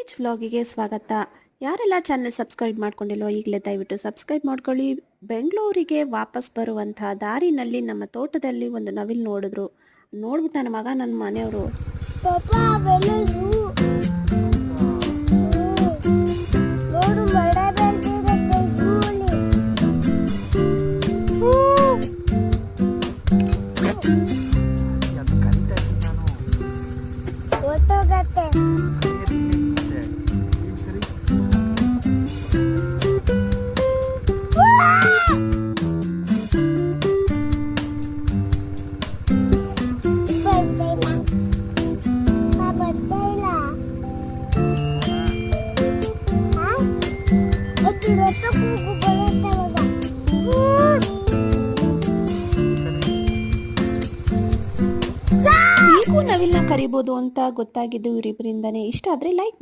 ತೇಜ್ ವ್ಲಾಗಿಗೆ ಸ್ವಾಗತ. ಯಾರೆಲ್ಲ channel subscribe ಮಾಡ್ಕೊಂಡಿಲ್ವೋ ಈಗಲೇ ದಯವಿಟ್ಟು ಸಬ್ಸ್ಕ್ರೈಬ್ ಮಾಡ್ಕೊಳ್ಳಿ. ಬೆಂಗಳೂರಿಗೆ ವಾಪಸ್ ಬರುವಂಥ ದಾರಿನಲ್ಲಿ ನಮ್ಮ ತೋಟದಲ್ಲಿ ಒಂದು ನವಿಲು ನೋಡಿದ್ರು. ನೋಡ್ಬಿಟ್ಟು ನನ್ನ ಮಗ ನನ್ನ ಮನೆಯವರು ನವಿಲ್ನ ಕರಿಬೋದು ಅಂತ ಗೊತ್ತಾಗಿದ್ದು ಇವರಿಬ್ಬರಿಂದನೇ. ಇಷ್ಟ ಆದರೆ ಲೈಕ್ ಮಾಡಿ.